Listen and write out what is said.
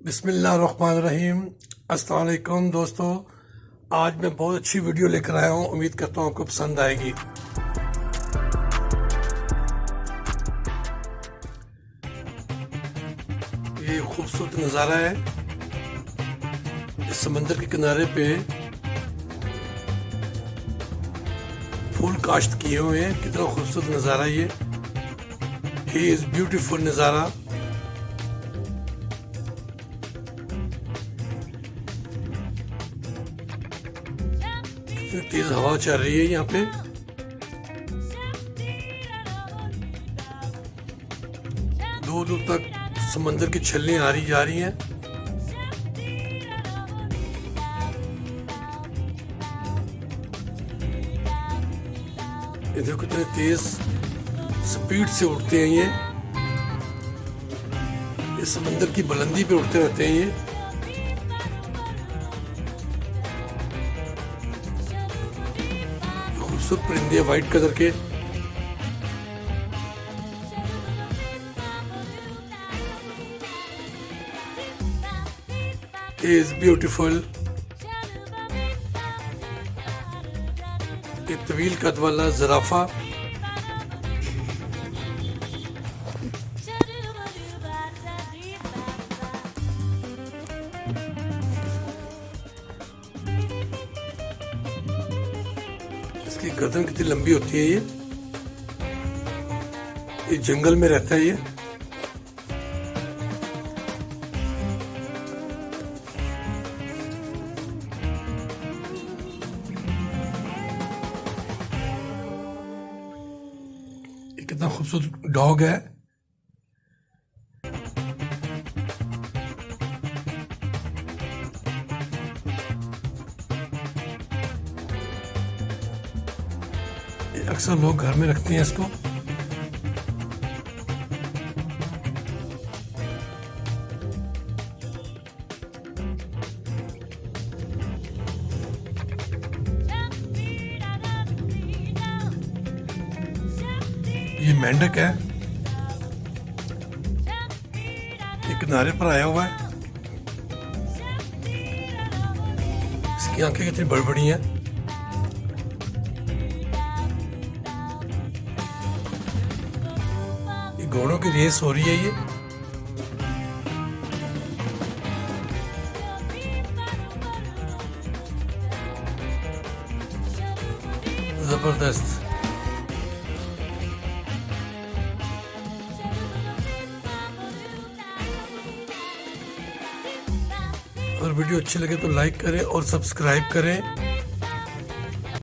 बिस्मिल्लाहिर्रहमानिर्रहीम। अस्सलाम वालेकुम दोस्तों, आज मैं बहुत अच्छी वीडियो लेकर आया हूँ। उम्मीद करता हूँ आपको पसंद आएगी। ये खूबसूरत नज़ारा है। इस समंदर के किनारे पे फूल काश्त किए हुए हैं। कितना खूबसूरत नज़ारा ये। ही इज़ ब्यूटीफुल नज़ारा। तेज हवा चल रही है यहाँ पे। दूर दूर तक समंदर की छलनी आ रही जा रही हैं। ये देखो कितने तेज स्पीड से उड़ते हैं ये समंदर की बुलंदी पे उड़ते रहते हैं ये। खूबसूरत परिंदे वाइट कलर के। Is beautiful. एक तवील कद वाला ज़राफ़ा। इसकी गर्दन कितनी लंबी होती है ये जंगल में रहता है ये। कितना खूबसूरत डॉग है। अक्सर लोग घर में रखते हैं इसको। ये मेंढक है। ये किनारे पर आया हुआ है। इसकी आंखें कितनी बड़ी बड़ी हैं। ये घोड़ों की रेस हो रही है ये। जबरदस्त। अगर वीडियो अच्छी लगे तो लाइक करें और सब्सक्राइब करें।